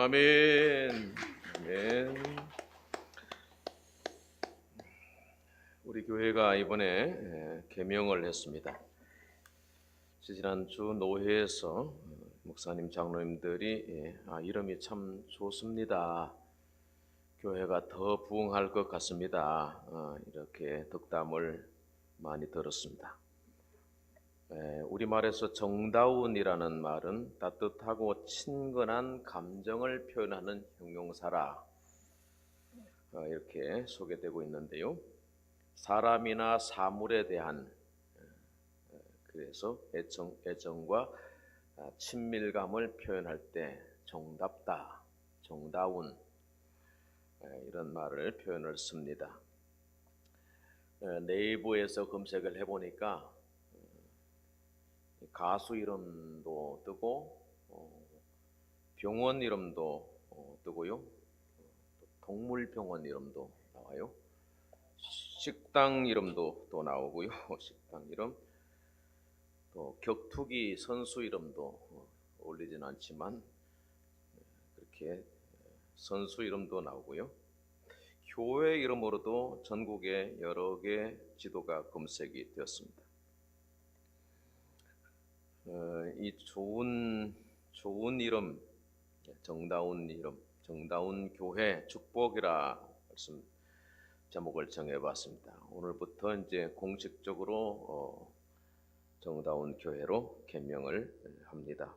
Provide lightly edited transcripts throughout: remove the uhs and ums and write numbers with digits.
아멘. 아멘. 우리 교회가 이번에 개명을 했습니다. 지난주 노회에서 목사님, 장로님들이 이름이 참 좋습니다. 교회가 더 부흥할 것 같습니다. 이렇게 덕담을 많이 들었습니다. 우리말에서 정다운이라는 말은 따뜻하고 친근한 감정을 표현하는 형용사라 이렇게 소개되고 있는데요. 사람이나 사물에 대한 그래서 애정과 친밀감을 표현할 때 정답다, 정다운 이런 말을 표현을 씁니다. 네이버에서 검색을 해보니까 가수 이름도 뜨고 병원 이름도 뜨고요, 동물병원 이름도 나와요. 식당 이름도 또 나오고요. 식당 이름, 또 격투기 선수 이름도 올리진 않지만 그렇게 선수 이름도 나오고요. 교회 이름으로도 전국에 여러 개 지도가 검색이 되었습니다. 이 좋은 이름, 정다운 이름, 정다운 교회 축복이라 말씀 제목을 정해봤습니다. 오늘부터 이제 공식적으로 정다운 교회로 개명을 합니다.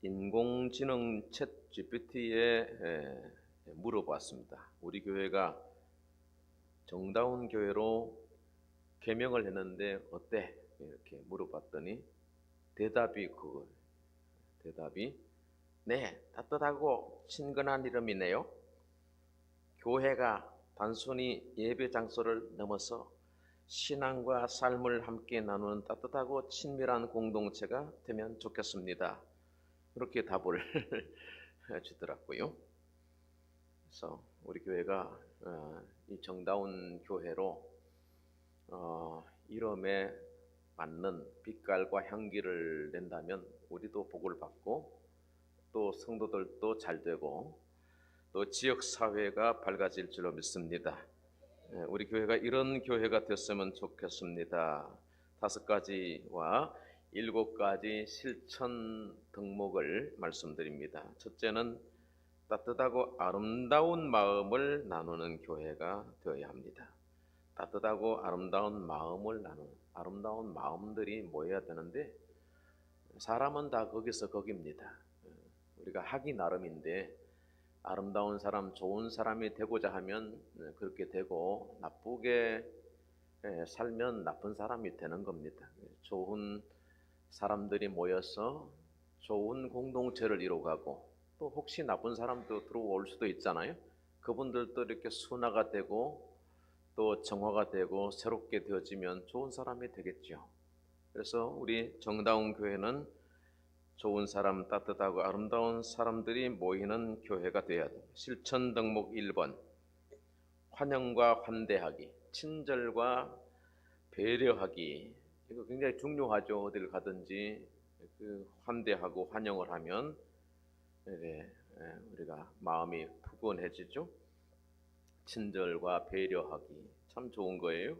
인공지능 챗 GPT에 물어봤습니다. 우리 교회가 정다운 교회로 개명을 했는데 어때? 이렇게 물어봤더니 대답이 네, 따뜻하고 친근한 이름이네요. 교회가 단순히 예배 장소를 넘어서 신앙과 삶을 함께 나누는 따뜻하고 친밀한 공동체가 되면 좋겠습니다. 그렇게 답을 주더라고요. 그래서 우리 교회가 이 정다운 교회로 이름에 맞는 빛깔과 향기를 낸다면 우리도 복을 받고 또 성도들도 잘 되고 또 지역 사회가 밝아질 줄로 믿습니다. 우리 교회가 이런 교회가 됐으면 좋겠습니다. 5가지와 7가지 실천 덕목을 말씀드립니다. 첫째는 따뜻하고 아름다운 마음을 나누는 교회가 되어야 합니다. 따뜻하고 아름다운 마음을 나누는, 아름다운 마음들이 모여야 되는데 사람은 다 거기서 거기입니다. 우리가 하기 나름인데 아름다운 사람, 좋은 사람이 되고자 하면 그렇게 되고 나쁘게 살면 나쁜 사람이 되는 겁니다. 좋은 사람들이 모여서 좋은 공동체를 이루어가고 또 혹시 나쁜 사람도 들어올 수도 있잖아요. 그분들도 이렇게 순화가 되고 또 정화가 되고 새롭게 되어지면 좋은 사람이 되겠죠. 그래서 우리 정다운 교회는 좋은 사람, 따뜻하고 아름다운 사람들이 모이는 교회가 되어야 됩니다. 실천 덕목 1번, 환영과 환대하기, 친절과 배려하기. 이거 굉장히 중요하죠. 어딜 가든지 환대하고 환영을 하면 우리가 마음이 푸근해지죠. 친절과 배려하기 참 좋은 거예요.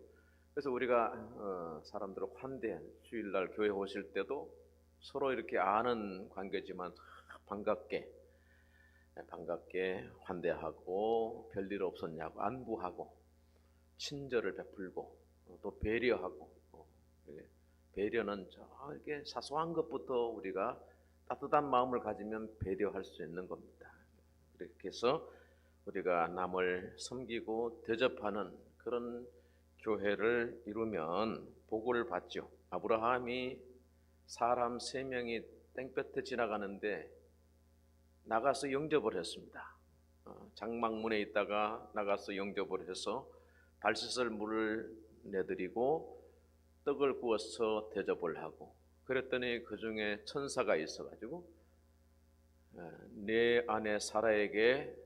그래서 우리가 사람들을 주일날 교회 오실 때도 서로 이렇게 아는 관계지만 반갑게 환대하고 별일 없었냐고 안부하고 친절을 베풀고 또 배려하고 배려는 저렇게 사소한 것부터 우리가 따뜻한 마음을 가지면 배려할 수 있는 겁니다. 그렇게 해서 우리가 남을 섬기고 대접하는 그런 교회를 이루면 복을 받죠. 아브라함이 사람 3명이 땡볕에 지나가는데 나가서 영접을 했습니다. 장막문에 있다가 나가서 영접을 해서 발 씻을 물을 내드리고 떡을 구워서 대접을 하고 그랬더니 그 중에 천사가 있어가지고 내 아내 사라에게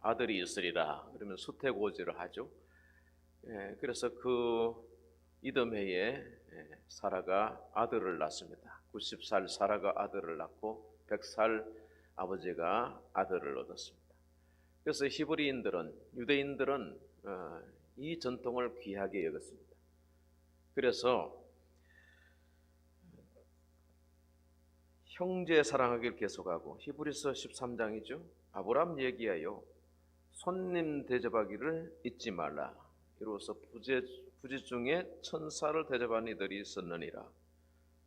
아들이 있으리라 그러면 수태고지를 하죠. 그래서 그 이듬해에 사라가 아들을 낳습니다. 90살 사라가 아들을 낳고 100살 아버지가 아들을 얻었습니다. 그래서 히브리인들은, 유대인들은 이 전통을 귀하게 여겼습니다. 그래서 형제 사랑하기를 계속하고, 히브리서 13장이죠. 아브라함 얘기하여 손님 대접하기를 잊지 말라. 이로써 부재 중에 천사를 대접한 이들이 있었느니라.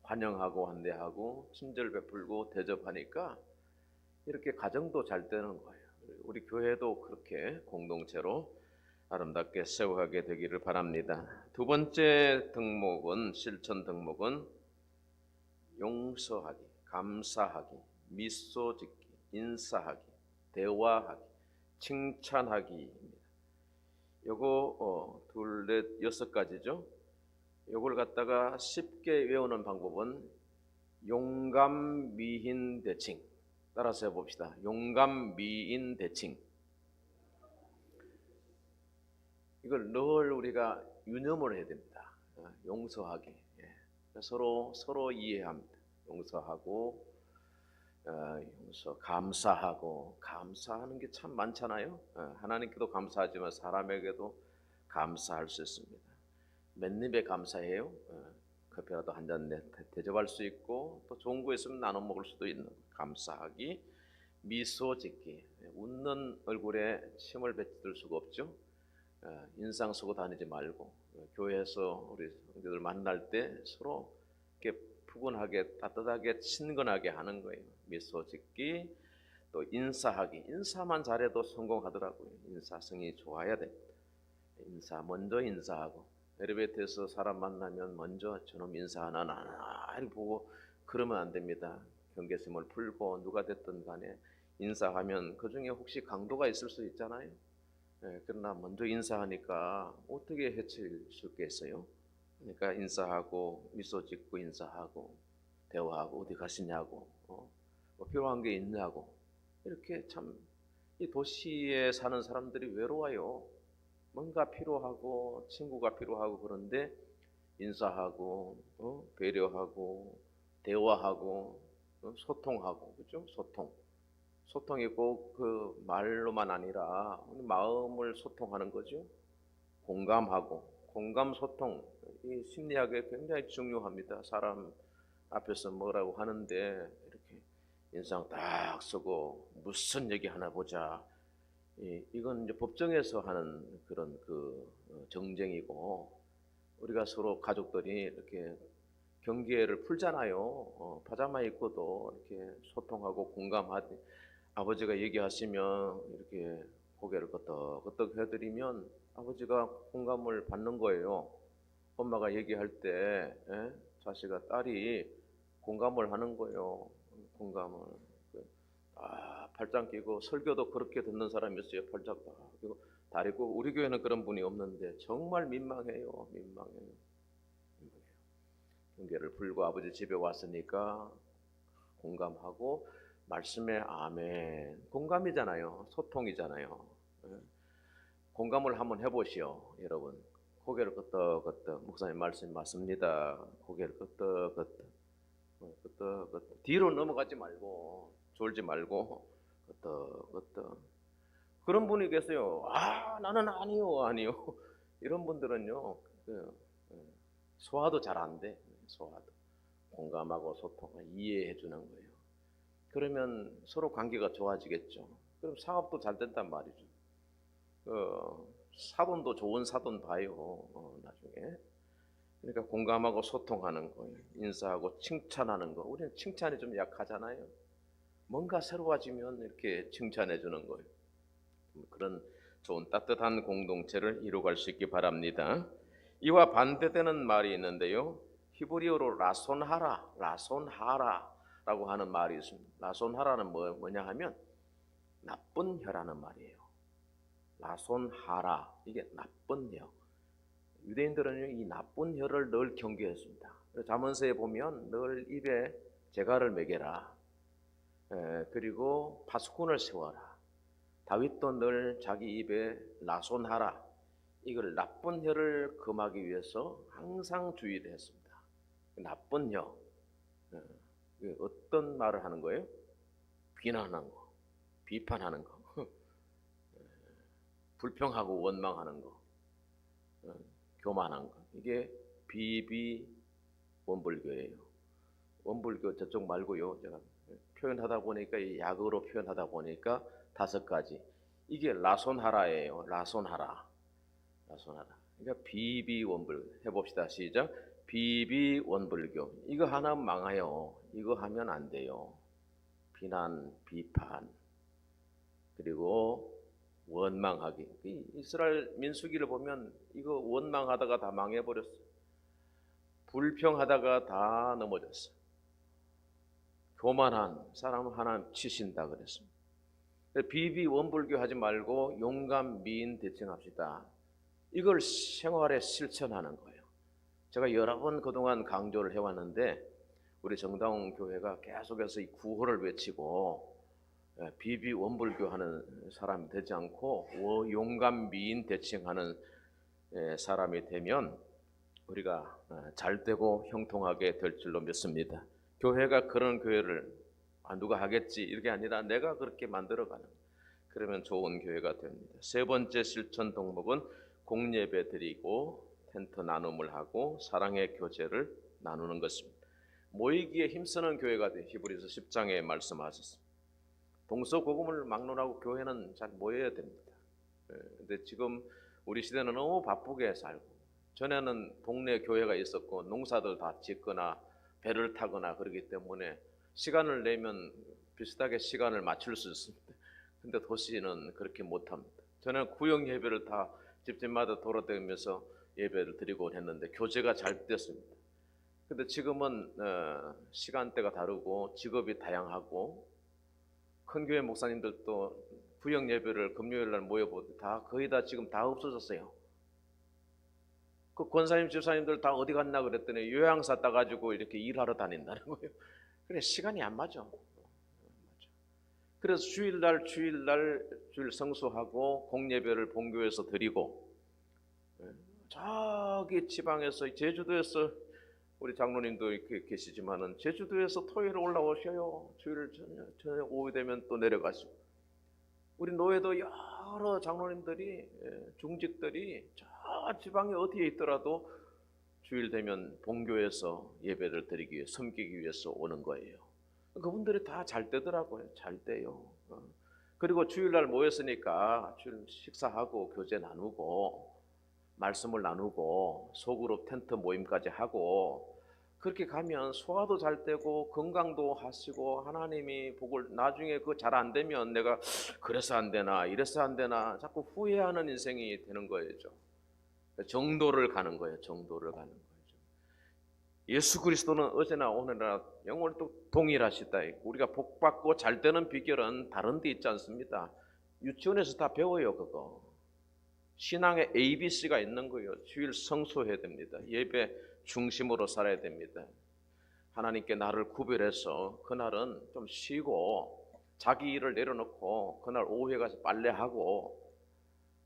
환영하고 환대하고 친절 베풀고 대접하니까 이렇게 가정도 잘 되는 거예요. 우리 교회도 그렇게 공동체로 아름답게 세워가게 되기를 바랍니다. 두 번째 덕목은, 실천 덕목은 용서하기, 감사하기, 미소 짓기, 인사하기, 대화하기, 칭찬하기입니다. 요거 둘, 넷, 6가지죠. 요걸 갖다가 쉽게 외우는 방법은 용감, 미인, 대칭. 따라서 해봅시다. 용감, 미인, 대칭. 이걸 늘 우리가 유념을 해야 됩니다. 용서하기. 서로 이해합니다. 용서하고, 감사하고. 감사하는 게 참 많잖아요. 하나님께도 감사하지만 사람에게도 감사할 수 있습니다. 맨입에 감사해요. 커피라도 한 잔 대접할 수 있고, 또 좋은 거 있으면 나눠 먹을 수도 있는 감사하기. 미소 짓기. 웃는 얼굴에 침을 뱉을 수가 없죠. 인상 쓰고 다니지 말고, 교회에서 우리 성도들 만날 때 서로 이렇게 푸근하게 따뜻하게 친근하게 하는 거예요. 미소 짓기. 또 인사하기. 인사만 잘해도 성공하더라고요. 인사성이 좋아야 됩니다. 먼저 인사하고, 엘리베이터에서 사람 만나면 먼저 저놈 인사 하나 이렇게 보고 그러면 안 됩니다. 경계심을 풀고 누가 됐든 간에 인사하면 그 중에 혹시 강도가 있을 수 있잖아요. 그러나 먼저 인사하니까 어떻게 해칠 수 있겠어요? 그러니까 인사하고, 미소 짓고 인사하고, 대화하고, 어디 가시냐고, 뭐 필요한 게 있냐고. 이렇게 참 이 도시에 사는 사람들이 외로워요. 뭔가 필요하고 친구가 필요하고, 그런데 인사하고, 배려하고, 대화하고, 소통하고, 그렇죠? 소통이 꼭 그 말로만 아니라 마음을 소통하는 거죠. 공감 소통. 이 심리학에 굉장히 중요합니다. 사람 앞에서 뭐라고 하는데 이렇게 인상 딱 쓰고 무슨 얘기 하나 보자. 이건 이제 법정에서 하는 그런 정쟁이고, 우리가 서로 가족들이 이렇게 경계를 풀잖아요. 파자마 입고도 이렇게 소통하고 공감하지. 아버지가 얘기하시면 이렇게 고개를 끄덕끄덕 해드리면 아버지가 공감을 받는 거예요. 엄마가 얘기할 때 자식아, 딸이 공감을 하는 거예요. 공감을. 팔짱 끼고 설교도 그렇게 듣는 사람이 있어요. 팔짱 끼고 다리 고. 우리 교회는 그런 분이 없는데 정말 민망해요. 경계를 풀고 아버지 집에 왔으니까 공감하고, 말씀에 아멘. 공감이잖아요. 소통이잖아요. 공감을 한번 해보시오, 여러분. 고개를 끄덕끄덕. 목사님 말씀 맞습니다. 고개를 끄덕끄덕. 뒤로 넘어가지 말고, 졸지 말고 끄덕끄덕. 그런 분이 계세요. 나는 아니요. 이런 분들은요, 소화도 잘 안 돼. 소화도. 공감하고 소통을 이해해 주는 거예요. 그러면 서로 관계가 좋아지겠죠. 그럼 사업도 잘 된단 말이죠. 사돈도 좋은 사돈 봐요. 나중에. 그러니까 공감하고 소통하는 거예요. 인사하고 칭찬하는 거. 우리는 칭찬이 좀 약하잖아요. 뭔가 새로워지면 이렇게 칭찬해 주는 거예요. 그런 좋은 따뜻한 공동체를 이루어갈 수 있기 바랍니다. 이와 반대되는 말이 있는데요. 히브리어로 라손하라라고 하는 말이 있습니다. 라손하라는 뭐냐 하면 나쁜 혀라는 말이에요. 라손하라, 이게 나쁜 혀. 유대인들은 이 나쁜 혀를 늘 경계했습니다. 잠언서에 보면 늘 입에 재갈을 매겨라. 그리고 파수꾼을 세워라. 다윗도 늘 자기 입에 라손하라, 이걸 나쁜 혀를 금하기 위해서 항상 주의를 했습니다. 나쁜 혀. 어떤 말을 하는 거예요? 비난하는 거, 비판하는 거, 불평하고 원망하는 거, 교만한 거, 이게 비비 원불교예요. 원불교 저쪽 말고요. 제가 표현하다 보니까 이 약어로 표현하다 보니까 5가지. 이게 라손하라예요. 라손하라. 그러니까 비비원불교 해봅시다. 시작. 비비원불교. 이거 하나 망해요. 이거 하면 안 돼요. 비난, 비판, 그리고 원망하기. 이스라엘 민수기를 보면 이거 원망하다가 다 망해버렸어요. 불평하다가 다 넘어졌어요. 교만한 사람 하나 치신다 그랬습니다. 비비원불교 하지 말고 용감, 미인 대칭합시다. 이걸 생활에 실천하는 거예요. 제가 여러 번 그동안 강조를 해왔는데 우리 정다운 교회가 계속해서 이 구호를 외치고 비비원불교 하는 사람이 되지 않고 용감, 미인 대칭하는 사람이 되면 우리가 잘되고 형통하게 될 줄로 믿습니다. 교회가 그런 교회를 누가 하겠지 이게 아니라 내가 그렇게 만들어가는, 그러면 좋은 교회가 됩니다. 3번째 실천 동목은 공예배 드리고 텐트 나눔을 하고 사랑의 교제를 나누는 것입니다. 모이기에 힘쓰는 교회가 돼 히브리서 10장에 말씀하셨습니다. 동서고금을 막론하고 교회는 잘 모여야 됩니다. 근데 지금 우리 시대는 너무 바쁘게 살고, 전에는 동네 교회가 있었고 농사들 다 짓거나 배를 타거나 그러기 때문에 시간을 내면 비슷하게 시간을 맞출 수 있습니다. 근데 도시는 그렇게 못합니다. 저는 구역 예배를 다 집집마다 돌아다니면서 예배를 드리고 했는데 교제가 잘 됐습니다. 근데 지금은 시간대가 다르고 직업이 다양하고 큰 교회 목사님들도 구역 예배를 금요일 날 모여보고 거의 다 지금 다 없어졌어요. 그 권사님 집사님들 다 어디 갔나 그랬더니 요양사 따가지고 이렇게 일하러 다닌다는 거예요. 그래 시간이 안 맞아. 그래서 주일 성수하고 공예배를 본교에서 드리고, 저기 지방에서 제주도에서 우리 장로님도 이렇게 계시지만은 제주도에서 토요일에 올라오셔요. 주일 저녁 오후 되면 또 내려가시고, 우리 노예도 여러 장로님들이 중직들이 저 지방에 어디에 있더라도 주일 되면 본교에서 예배를 드리기 위해 섬기기 위해서 오는 거예요. 그분들이 다 잘 되더라고요. 잘 돼요. 그리고 주일날 모였으니까 주일 식사하고 교제 나누고 말씀을 나누고 소그룹 텐트 모임까지 하고, 그렇게 가면 소화도 잘 되고 건강도 하시고 하나님이 복을, 나중에 그거 잘 안 되면 내가 그래서 안 되나 이래서 안 되나 자꾸 후회하는 인생이 되는 거죠. 정도를 가는 거예요. 정도를 가는 거죠. 예수 그리스도는 어제나 오늘이나 영원히 동일하시다. 우리가 복받고 잘 되는 비결은 다른 데 있지 않습니다. 유치원에서 다 배워요. 그거 신앙의 ABC가 있는 거예요. 주일 성수해야 됩니다. 예배 중심으로 살아야 됩니다. 하나님께 나를 구별해서 그날은 좀 쉬고 자기 일을 내려놓고 그날 오후에 가서 빨래하고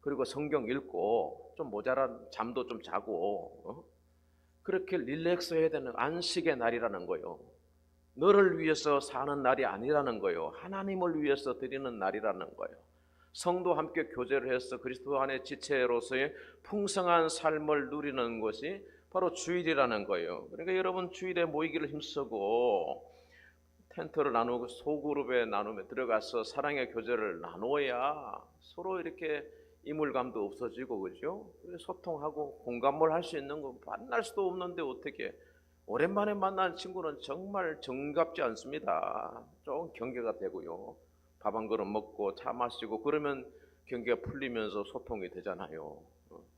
그리고 성경 읽고 좀 모자란 잠도 좀 자고 그렇게 릴렉스 해야 되는 안식의 날이라는 거예요. 너를 위해서 사는 날이 아니라는 거예요. 하나님을 위해서 드리는 날이라는 거예요. 성도 함께 교제를 해서 그리스도 안의 지체로서의 풍성한 삶을 누리는 것이 바로 주일이라는 거예요. 그러니까 여러분 주일에 모이기를 힘쓰고 텐트를 나누고 소그룹에 나누며 들어가서 사랑의 교제를 나누어야 서로 이렇게 이물감도 없어지고, 그죠? 소통하고 공감을 할 수 있는 거, 만날 수도 없는데 어떻게 오랜만에 만난 친구는 정말 정갑지 않습니다. 좀 경계가 되고요. 밥 한 그릇 먹고 차 마시고 그러면 경계가 풀리면서 소통이 되잖아요.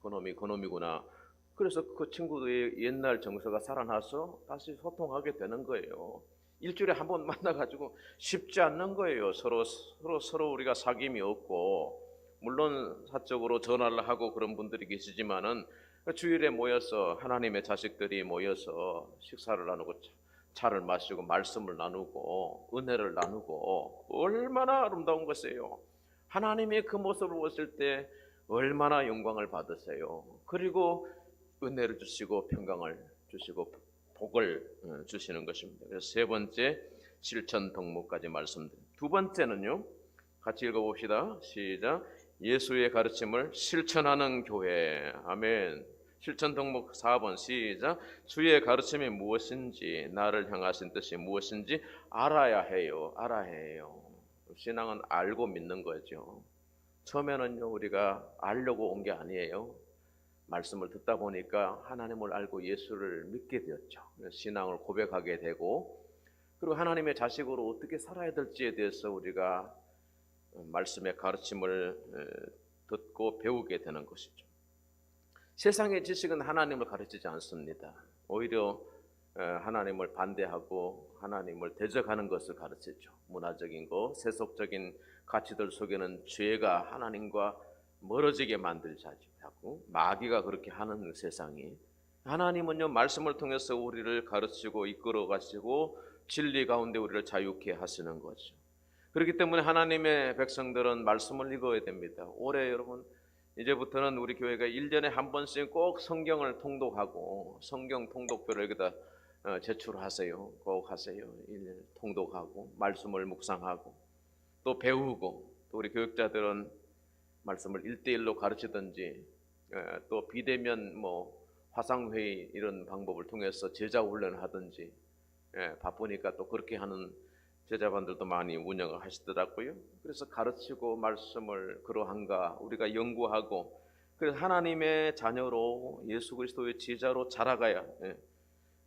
그놈이 그놈이구나. 그래서 그 친구들의 옛날 정서가 살아나서 다시 소통하게 되는 거예요. 일주일에 한 번 만나가지고 쉽지 않는 거예요. 서로 우리가 사귐이 없고, 물론 사적으로 전화를 하고 그런 분들이 계시지만은 주일에 모여서 하나님의 자식들이 모여서 식사를 나누고 차를 마시고 말씀을 나누고 은혜를 나누고 얼마나 아름다운 것이에요. 하나님의 그 모습을 보실 때 얼마나 영광을 받으세요. 그리고 은혜를 주시고 평강을 주시고 복을 주시는 것입니다. 그래서 3번째 실천 덕목까지 말씀드립니다. 두 번째는요. 같이 읽어봅시다. 시작. 예수의 가르침을 실천하는 교회. 아멘. 실천 덕목 4번 시작. 주의 가르침이 무엇인지, 나를 향하신 뜻이 무엇인지 알아야 해요. 알아야 해요. 신앙은 알고 믿는 거죠. 처음에는요, 우리가 알려고 온 게 아니에요. 말씀을 듣다 보니까 하나님을 알고 예수를 믿게 되었죠. 신앙을 고백하게 되고, 그리고 하나님의 자식으로 어떻게 살아야 될지에 대해서 우리가 말씀의 가르침을 듣고 배우게 되는 것이죠. 세상의 지식은 하나님을 가르치지 않습니다. 오히려 하나님을 반대하고 하나님을 대적하는 것을 가르치죠. 문화적인 것, 세속적인 가치들 속에는 죄가 하나님과 멀어지게 만들자고 마귀가 그렇게 하는 세상이, 하나님은요 말씀을 통해서 우리를 가르치고 이끌어 가시고 진리 가운데 우리를 자유케 하시는 거죠. 그렇기 때문에 하나님의 백성들은 말씀을 읽어야 됩니다. 올해 여러분 이제부터는 우리 교회가 1년에 한 번씩 꼭 성경을 통독하고 성경 통독표를 여기다 제출하세요. 꼭 하세요. 1년 통독하고 말씀을 묵상하고 또 배우고, 또 우리 교육자들은 말씀을 1대1로 가르치든지 또 비대면 화상회의 이런 방법을 통해서 제자 훈련을 하든지, 바쁘니까 또 그렇게 하는 제자반들도 많이 운영을 하시더라고요. 그래서 가르치고 말씀을 그러한가 우리가 연구하고, 그래서 하나님의 자녀로 예수 그리스도의 제자로 자라가야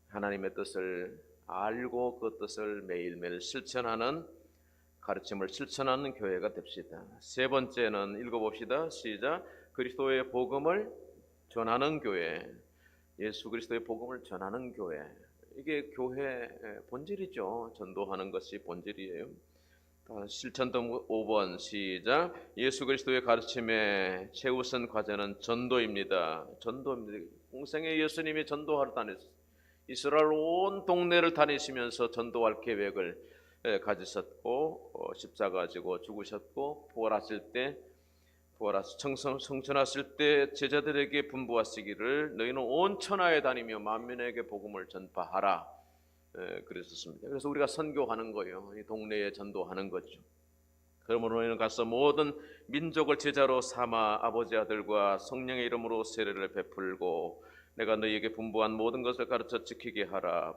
하나님의 뜻을 알고 그 뜻을 매일매일 실천하는, 가르침을 실천하는 교회가 됩시다. 세 번째는 읽어봅시다. 시작. 그리스도의 복음을 전하는 교회. 예수 그리스도의 복음을 전하는 교회. 이게 교회 본질이죠. 전도하는 것이 본질이에요. 실천도 5번 시작. 예수 그리스도의 가르침의 최우선 과제는 전도입니다. 전도입니다. 공생의 예수님이 전도하러 다녔어요. 이스라엘 온 동네를 다니시면서 전도할 계획을 가지셨고, 십자가 지고 죽으셨고, 성천하실 때 제자들에게 분부하시기를 너희는 온 천하에 다니며 만민에게 복음을 전파하라 그랬었습니다. 그래서 우리가 선교하는 거예요. 이 동네에 전도하는 거죠. 그러므로 너희는 가서 모든 민족을 제자로 삼아 아버지 아들과 성령의 이름으로 세례를 베풀고 내가 너희에게 분부한 모든 것을 가르쳐 지키게 하라.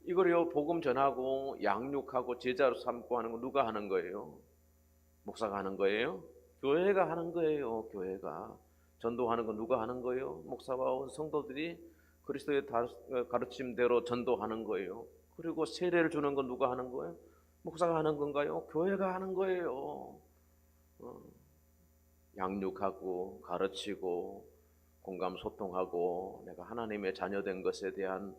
이거요 복음 전하고 양육하고 제자로 삼고 하는 거 누가 하는 거예요? 목사가 하는 거예요? 교회가 하는 거예요. 교회가 전도하는 건 누가 하는 거예요? 목사와 성도들이 그리스도의 가르침대로 전도하는 거예요. 그리고 세례를 주는 건 누가 하는 거예요? 목사가 하는 건가요? 교회가 하는 거예요. 양육하고 가르치고 공감 소통하고 내가 하나님의 자녀된 것에 대한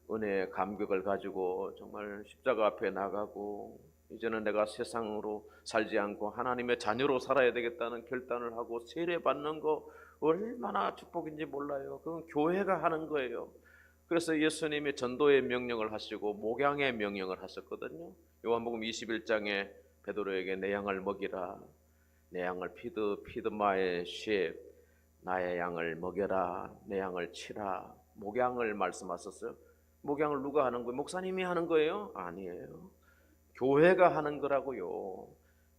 은혜의 감격을 가지고 정말 십자가 앞에 나가고 이제는 내가 세상으로 살지 않고 하나님의 자녀로 살아야 되겠다는 결단을 하고 세례 받는 거 얼마나 축복인지 몰라요. 그건 교회가 하는 거예요. 그래서 예수님이 전도의 명령을 하시고 목양의 명령을 하셨거든요. 요한복음 21장에 베드로에게 내 양을 먹이라, 내 양을 feed my sheep, 나의 양을 먹여라, 내 양을 치라. 목양을 말씀하셨어요. 목양을 누가 하는 거예요? 목사님이 하는 거예요? 아니에요. 교회가 하는 거라고요.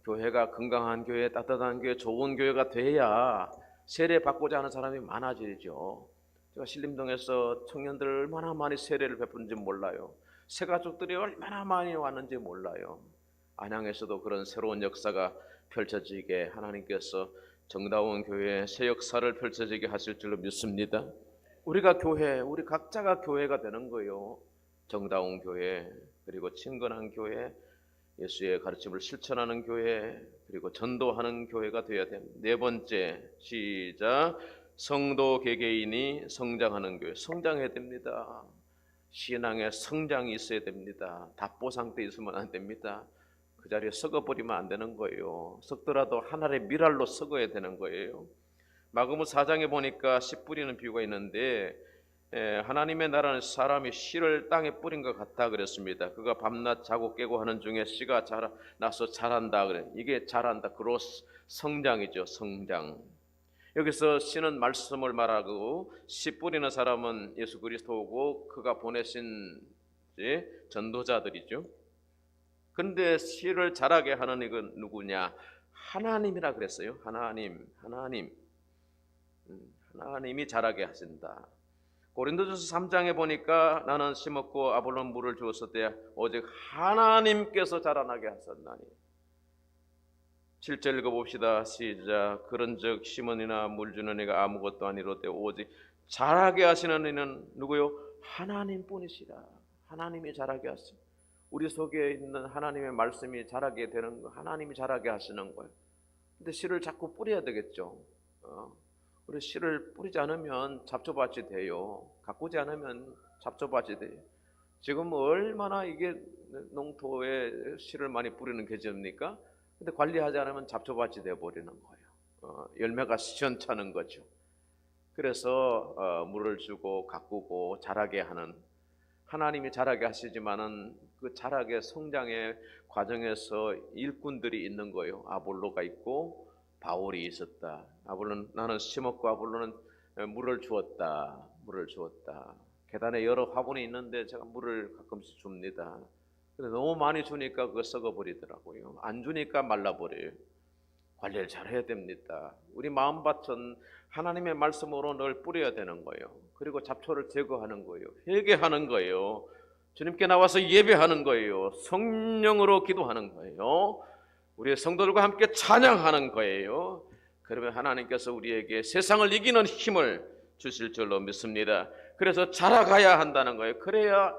교회가 건강한 교회, 따뜻한 교회, 좋은 교회가 돼야 세례 받고자 하는 사람이 많아지죠. 제가 신림동에서 청년들 얼마나 많이 세례를 베푸는지 몰라요. 새가족들이 얼마나 많이 왔는지 몰라요. 안양에서도 그런 새로운 역사가 펼쳐지게 하나님께서 정다운 교회에 새 역사를 펼쳐지게 하실 줄로 믿습니다. 우리가 교회, 우리 각자가 교회가 되는 거예요. 정다운 교회, 그리고 친근한 교회, 예수의 가르침을 실천하는 교회, 그리고 전도하는 교회가 되어야 됩니다. 네 번째, 시작. 성도 개개인이 성장하는 교회. 성장해야 됩니다. 신앙에 성장이 있어야 됩니다. 답보 상태에 있으면 안 됩니다. 그 자리에 썩어버리면 안 되는 거예요. 썩더라도 하늘의 미랄로 썩어야 되는 거예요. 마가복음 4장에 보니까 씨 뿌리는 비유가 있는데 하나님의 나라는 사람이 씨를 땅에 뿌린 것 같다 그랬습니다. 그가 밤낮 자고 깨고 하는 중에 씨가 나서 자란다 그래. 이게 자란다. 그로스 성장이죠. 성장. 여기서 씨는 말씀을 말하고 씨 뿌리는 사람은 예수 그리스도고 그가 보내신 전도자들이죠. 그런데 씨를 자라게 하는 이건 누구냐? 하나님이라 그랬어요. 하나님이 자라게 하신다. 고린도전서 3장에 보니까 나는 심었고 아볼론 물을 주었을 오직 하나님께서 자라나게 하셨나니. 7절 읽어봅시다. 시작. 그런즉 심은 이나 물 주는 이가 아무것도 아니로되 오직 자라게 하시는 이는 누구요? 하나님뿐이시라. 하나님이 자라게 하시. 우리 속에 있는 하나님의 말씀이 자라게 되는 거, 하나님이 자라게 하시는 거예요. 근데 씨를 자꾸 뿌려야 되겠죠. 우리 씨를 뿌리지 않으면 잡초밭이 돼요. 가꾸지 않으면 잡초밭이 돼요. 지금 얼마나 이게 농토에 씨를 많이 뿌리는 계절입니까? 근데 관리하지 않으면 잡초밭이 되어버리는 거예요. 열매가 시원찮은 거죠. 그래서 물을 주고 가꾸고 자라게 하는, 하나님이 자라게 하시지만은 그 자라게 성장의 과정에서 일꾼들이 있는 거예요. 아볼로가 있고 바울이 있었다. 아볼로는 나는 심었고 아볼로는 물을 주었다. 계단에 여러 화분이 있는데 제가 물을 가끔씩 줍니다. 근데 너무 많이 주니까 그거 썩어버리더라고요. 안 주니까 말라버려요. 관리를 잘 해야 됩니다. 우리 마음밭은 하나님의 말씀으로 늘 뿌려야 되는 거예요. 그리고 잡초를 제거하는 거예요. 회개하는 거예요. 주님께 나와서 예배하는 거예요. 성령으로 기도하는 거예요. 우리 성도들과 함께 찬양하는 거예요. 그러면 하나님께서 우리에게 세상을 이기는 힘을 주실 줄로 믿습니다. 그래서 자라가야 한다는 거예요. 그래야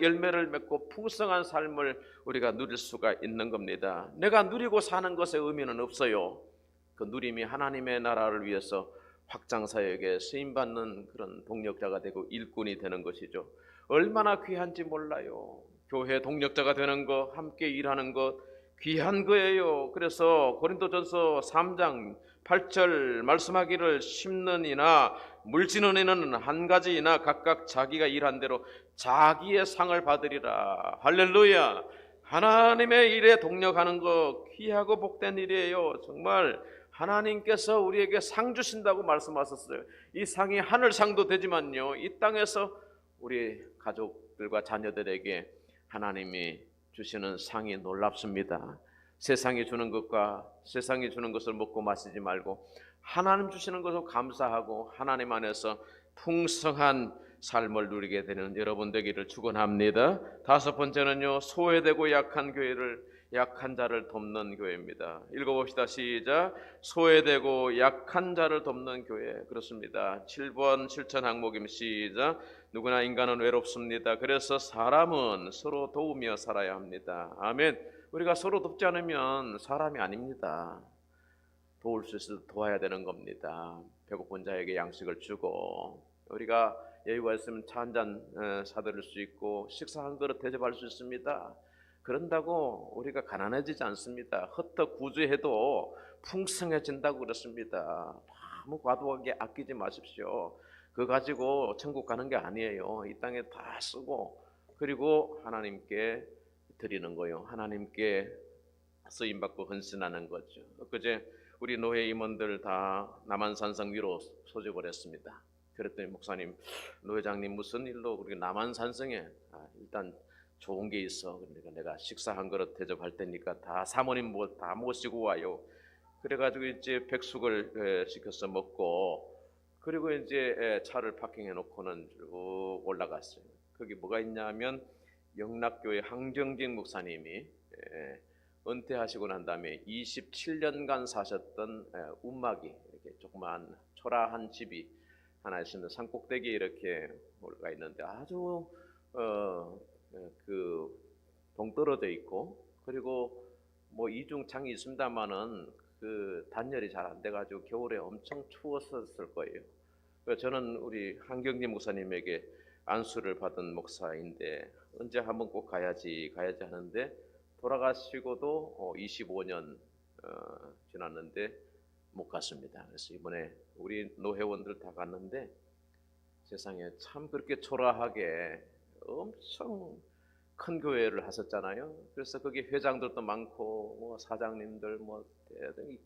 열매를 맺고 풍성한 삶을 우리가 누릴 수가 있는 겁니다. 내가 누리고 사는 것에 의미는 없어요. 그 누림이 하나님의 나라를 위해서 확장사역에 쓰임받는 그런 동력자가 되고 일꾼이 되는 것이죠. 얼마나 귀한지 몰라요. 교회 동력자가 되는 것, 함께 일하는 것 귀한 거예요. 그래서 고린도전서 3장 8절 말씀하기를 심는 이나 물지는 이는 한 가지이나 각각 자기가 일한 대로 자기의 상을 받으리라. 할렐루야. 하나님의 일에 동력하는 거 귀하고 복된 일이에요. 정말 하나님께서 우리에게 상 주신다고 말씀하셨어요. 이 상이 하늘상도 되지만요, 이 땅에서 우리 가족들과 자녀들에게 하나님이 주시는 상이 놀랍습니다. 세상이 주는 것과 세상이 주는 것을 먹고 마시지 말고 하나님 주시는 것을 감사하고 하나님 안에서 풍성한 삶을 누리게 되는 여러분 되기를 축원합니다. 다섯 번째는요, 소외되고 약한 자를 돕는 교회입니다. 읽어봅시다. 시작. 소외되고 약한 자를 돕는 교회. 그렇습니다. 7번 실천 항목임. 시작. 누구나 인간은 외롭습니다. 그래서 사람은 서로 도우며 살아야 합니다. 아멘. 우리가 서로 돕지 않으면 사람이 아닙니다. 도울 수 있어도 도와야 되는 겁니다. 배고픈 자에게 양식을 주고, 우리가 여유가 있으면 차 한 잔 사드릴 수 있고 식사 한 그릇 대접할 수 있습니다. 그런다고 우리가 가난해지지 않습니다. 헛떡 구제해도 풍성해진다고 그렇습니다. 너무 과도하게 아끼지 마십시오. 그거 가지고 천국 가는 게 아니에요. 이 땅에 다 쓰고 그리고 하나님께 드리는 거예요. 하나님께 쓰임받고 헌신하는 거죠. 그제 우리 노회 임원들 다 남한산성 위로 소집을 했습니다. 그랬더니 목사님, 노회장님 무슨 일로 그렇게 남한산성에 일단 좋은 게 있어. 그러니까 내가 식사 한 그릇 대접할 테니까 다 사모님 다 모시고 와요. 그래가지고 이제 백숙을 시켜서 먹고, 그리고 이제 차를 파킹해 놓고는 쭉 올라갔어요. 거기 뭐가 있냐면 영락교회 황정진 목사님이 은퇴하시고 난 다음에 27년간 사셨던 운막이 이렇게 조그만 초라한 집이 하나 있습니다. 산꼭대기에 이렇게 올라가 있는데 아주 그 동떨어져 있고, 그리고 뭐 이중창이 있습니다만은 그 단열이 잘 안 돼가지고 겨울에 엄청 추웠었을 거예요. 그래서 저는 우리 한경진 목사님에게 안수를 받은 목사인데 언제 한번 꼭 가야지 하는데 돌아가시고도 25년 지났는데 못 갔습니다. 그래서 이번에 우리 노회원들 다 갔는데 세상에 참 그렇게 초라하게 엄청 큰 교회를 하셨잖아요. 그래서 거기 회장들도 많고 뭐 사장님들 뭐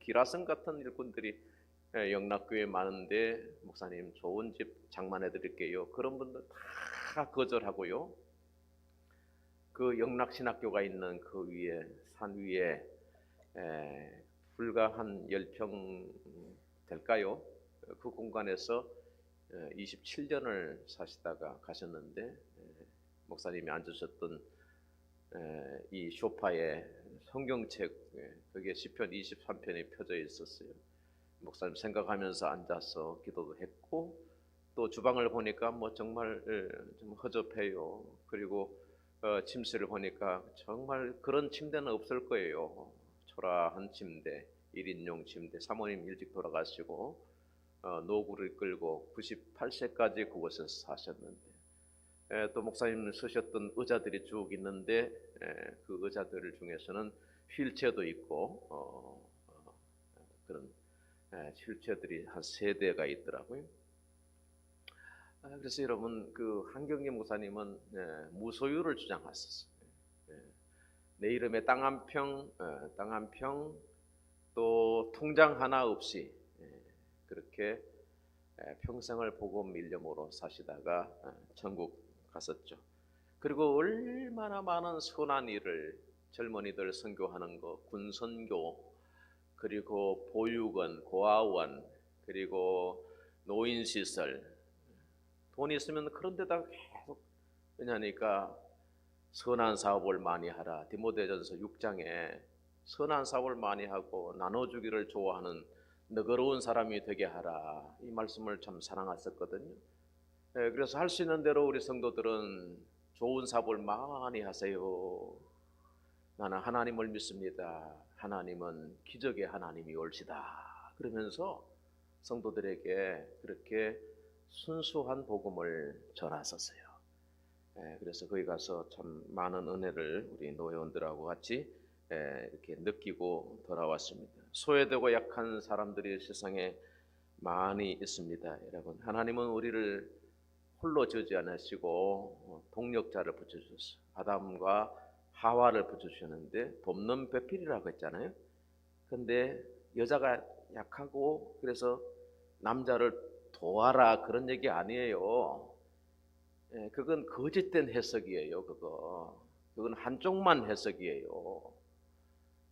기라성 같은 일꾼들이 영락교회 많은데 목사님 좋은 집 장만해 드릴게요. 그런 분들 다 거절하고요. 그 영락신학교가 있는 그 위에 산 위에 불과 한 10평 될까요? 그 공간에서 27년을 사시다가 가셨는데 목사님이 앉으셨던 이 소파에 성경책 거기에 시편 23편이 펴져 있었어요. 목사님 생각하면서 앉아서 기도도 했고 또 주방을 보니까 뭐 정말 좀 허접해요. 그리고 침실을 보니까 정말 그런 침대는 없을 거예요. 초라한 침대, 1인용 침대. 사모님 일찍 돌아가시고 노구를 끌고 98세까지 그곳에서 사셨는데 또 목사님 쓰셨던 의자들이 쭉 있는데 그 의자들 중에서는 휠체어도 있고 그런 휠체어들이 한 3대가 있더라고요. 그래서 여러분 그 한경림 목사님은 무소유를 주장하셨어요. 내 이름에 땅 한 평, 또 통장 하나 없이 그렇게 평생을 복음 일념으로 사시다가 천국 갔었죠. 그리고 얼마나 많은 선한 일을 젊은이들 선교하는 거, 군선교, 그리고 보육원, 고아원, 그리고 노인시설, 돈이 있으면 그런 데다가 계속, 왜냐하니까 선한 사업을 많이 하라. 디모데전서 6장에 선한 사업을 많이 하고 나눠주기를 좋아하는 너그러운 사람이 되게 하라, 이 말씀을 참 사랑했었거든요. 그래서 할 수 있는 대로 우리 성도들은 좋은 사업을 많이 하세요. 나는 하나님을 믿습니다. 하나님은 기적의 하나님이 올시다. 그러면서 성도들에게 그렇게 순수한 복음을 전하셨어요. 그래서 거기 가서 참 많은 은혜를 우리 노회원들하고 같이 이렇게 느끼고 돌아왔습니다. 소외되고 약한 사람들이 세상에 많이 있습니다. 여러분, 하나님은 우리를 홀로 지지 않으시고 동력자를 붙여주셨어요. 아담과 하와를 붙여주셨는데 돕는 배필이라고 했잖아요. 근데 여자가 약하고 그래서 남자를 도와라 그런 얘기 아니에요. 그건 거짓된 해석이에요. 그건 한쪽만 해석이에요.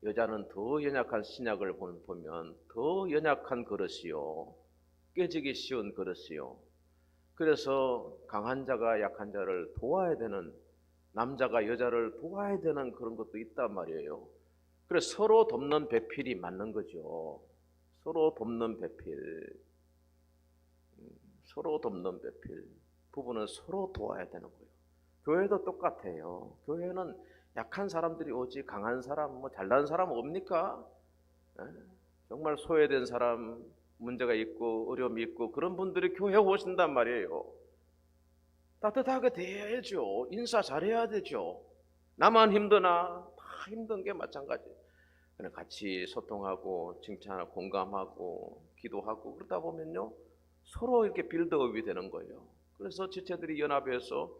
여자는 더 연약한 신약을 보면 더 연약한 그릇이요, 깨지기 쉬운 그릇이요. 그래서 강한 자가 약한 자를 도와야 되는, 남자가 여자를 도와야 되는 그런 것도 있단 말이에요. 그래서 서로 돕는 배필이 맞는 거죠. 서로 돕는 배필, 서로 돕는 배필. 부부는 서로 도와야 되는 거예요. 교회도 똑같아요. 교회는 약한 사람들이 오지 강한 사람, 뭐 잘난 사람 옵니까? 정말 소외된 사람, 문제가 있고 어려움이 있고 그런 분들이 교회에 오신단 말이에요. 따뜻하게 대해야죠. 인사 잘해야 되죠. 나만 힘드나? 다 힘든 게 마찬가지. 같이 소통하고 칭찬하고 공감하고 기도하고 그러다 보면요, 서로 이렇게 빌드업이 되는 거예요. 그래서 지체들이 연합해서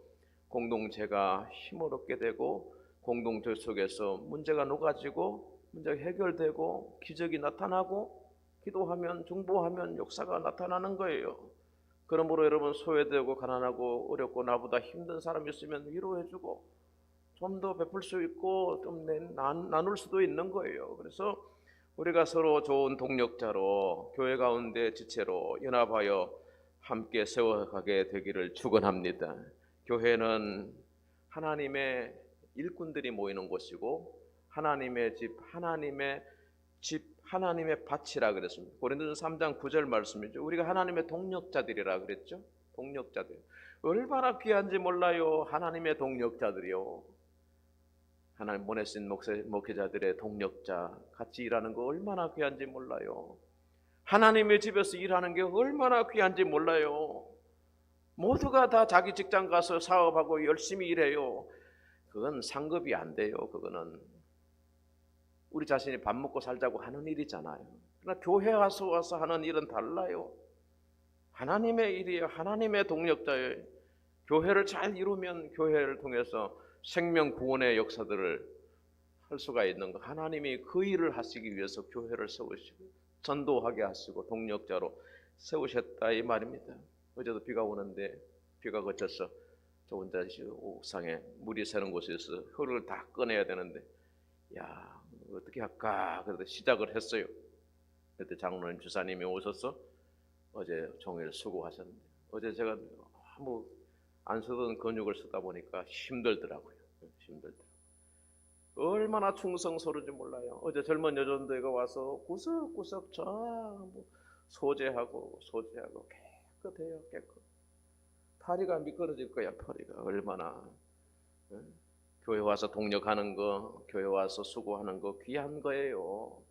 공동체가 힘을 얻게 되고 공동체 속에서 문제가 녹아지고 문제가 해결되고 기적이 나타나고 기도하면 중보하면 역사가 나타나는 거예요. 그러므로 여러분, 소외되고 가난하고 어렵고 나보다 힘든 사람이 있으면 위로해주고 좀 더 베풀 수 있고 좀 나눌 수도 있는 거예요. 그래서 우리가 서로 좋은 동력자로 교회 가운데 지체로 연합하여 함께 세워가게 되기를 축원합니다. 교회는 하나님의 일꾼들이 모이는 곳이고 하나님의 집, 하나님의 밭이라 그랬습니다. 고린도전서 3장 9절 말씀이죠. 우리가 하나님의 동력자들이라 그랬죠. 동력자들. 얼마나 귀한지 몰라요. 하나님의 동력자들이요. 하나님 보내신 목회자들의 동력자, 같이 일하는 거 얼마나 귀한지 몰라요. 하나님의 집에서 일하는 게 얼마나 귀한지 몰라요. 모두가 다 자기 직장 가서 사업하고 열심히 일해요. 그건 상급이 안 돼요. 그거는 우리 자신이 밥 먹고 살자고 하는 일이잖아요. 그러나 교회 와서 하는 일은 달라요. 하나님의 일이에요. 하나님의 동력자예요. 교회를 잘 이루면 교회를 통해서 생명 구원의 역사들을 할 수가 있는 거. 하나님이 그 일을 하시기 위해서 교회를 세우시고 전도하게 하시고 동력자로 세우셨다 이 말입니다. 어제도 비가 오는데 비가 그쳐서 저 혼자 옥상에 물이 새는 곳에서 흙을 다 꺼내야 되는데, 야, 어떻게 할까? 그래서 시작을 했어요. 그때 장로님 주사님이 오셔서 어제 종일 수고하셨는데, 어제 제가 아무 안 쓰던 근육을 쓰다 보니까 힘들더라고요. 힘들더라고요. 얼마나 충성스러운지 몰라요. 어제 젊은 여전도가 와서 구석구석 전부 소재하고 깨끗해요. 깨끗. 다리가 미끄러질 거야. 다리가 얼마나. 교회 와서 동력하는 거, 교회 와서 수고하는 거 귀한 거예요.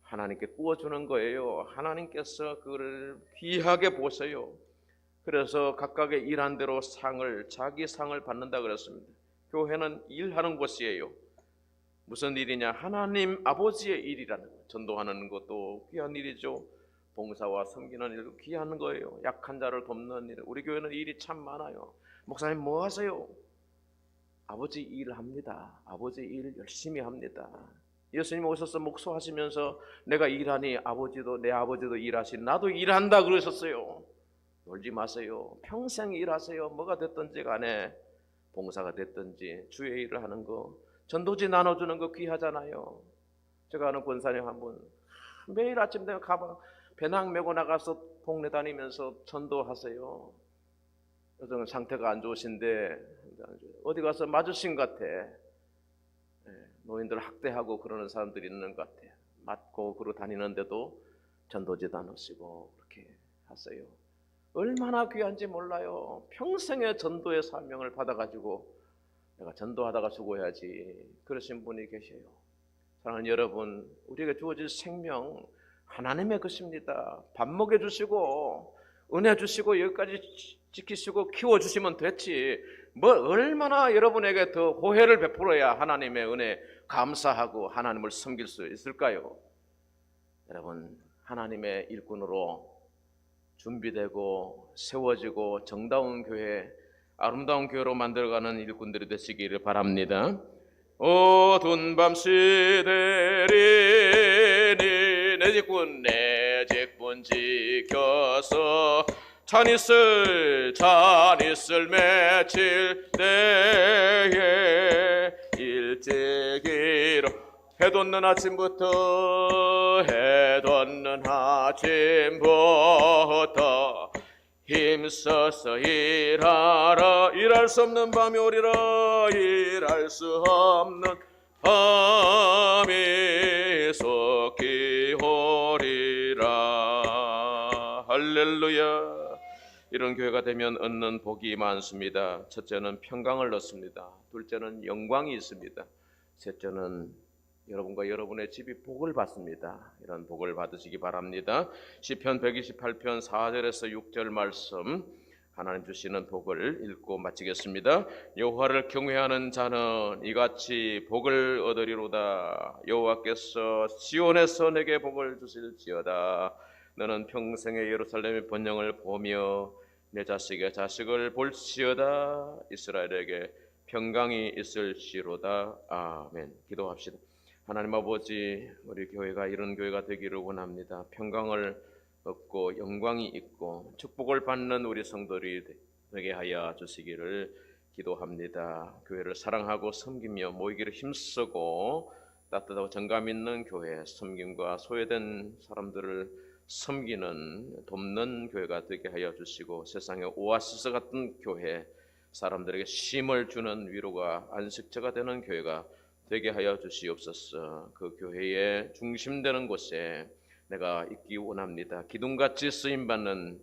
하나님께 구워주는 거예요. 하나님께서 그를 귀하게 보세요. 그래서 각각의 일한 대로 자기 상을 받는다 그랬습니다. 교회는 일하는 곳이에요. 무슨 일이냐? 하나님 아버지의 일이라는 거예요. 전도하는 것도 귀한 일이죠. 봉사와 섬기는 일도 귀한 거예요. 약한 자를 돕는 일. 우리 교회는 일이 참 많아요. 목사님 뭐 하세요? 아버지 일 합니다. 아버지 일 열심히 합니다. 예수님 오셔서 목소하시면서 내가 일하니 내 아버지도 일하시니 나도 일한다 그러셨어요. 놀지 마세요. 평생 일하세요. 뭐가 됐든지 간에, 봉사가 됐든지 주의 일을 하는 거, 전도지 나눠주는 거 귀하잖아요. 제가 아는 권사님 한 분 매일 아침 되면 가방 배낭 메고 나가서 동네 다니면서 전도하세요. 요즘 상태가 안 좋으신데 어디 가서 맞으신 것 같아. 노인들 학대하고 그러는 사람들이 있는 것 같아. 맞고 그러고 다니는데도 전도지 나누시고 그렇게 하세요. 얼마나 귀한지 몰라요. 평생의 전도의 사명을 받아가지고 내가 전도하다가 수고해야지 그러신 분이 계셔요. 사랑하는 여러분, 우리에게 주어질 생명 하나님의 것입니다. 밥 먹여주시고 은혜 주시고 여기까지 지키시고 키워주시면 됐지, 뭐 얼마나 여러분에게 더 호혜를 베풀어야 하나님의 은혜 감사하고 하나님을 섬길 수 있을까요? 여러분, 하나님의 일꾼으로 준비되고 세워지고 정다운 교회, 아름다운 교회로 만들어가는 일꾼들이 되시기를 바랍니다. 어두운 밤 시대리니 내 직분 지켜서 잔있을 맺힐 때에 일찍 해돋는 아침부터 힘써서 일하라. 일할 수 없는 밤이 오리라. 일할 수 없는 밤이 속히 오리라. 할렐루야. 이런 교회가 되면 얻는 복이 많습니다. 첫째는 평강을 얻습니다. 둘째는 영광이 있습니다. 셋째는 여러분과 여러분의 집이 복을 받습니다. 이런 복을 받으시기 바랍니다. 시편 128편 4절에서 6절 말씀, 하나님 주시는 복을 읽고 마치겠습니다. 여호와를 경외하는 자는 이같이 복을 얻으리로다. 여호와께서 시온에서 내게 복을 주실지어다. 너는 평생의 예루살렘의 번영을 보며 내 자식의 자식을 볼지어다. 이스라엘에게 평강이 있을지로다. 아멘. 기도합시다. 하나님 아버지, 우리 교회가 이런 교회가 되기를 원합니다. 평강을 얻고 영광이 있고 축복을 받는 우리 성도들이 되게 하여 주시기를 기도합니다. 교회를 사랑하고 섬기며 모이기를 힘쓰고 따뜻하고 정감 있는 교회, 섬김과 소외된 사람들을 섬기는 돕는 교회가 되게 하여 주시고, 세상의 오아시스 같은 교회, 사람들에게 쉼을 주는 위로가 안식처가 되는 교회가 되게 하여 주시옵소서. 그 교회의 중심되는 곳에 내가 있기 원합니다. 기둥같이 쓰임받는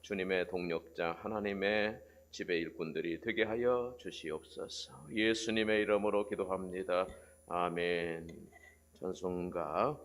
주님의 동력자, 하나님의 집의 일꾼들이 되게 하여 주시옵소서. 예수님의 이름으로 기도합니다. 아멘. 찬송가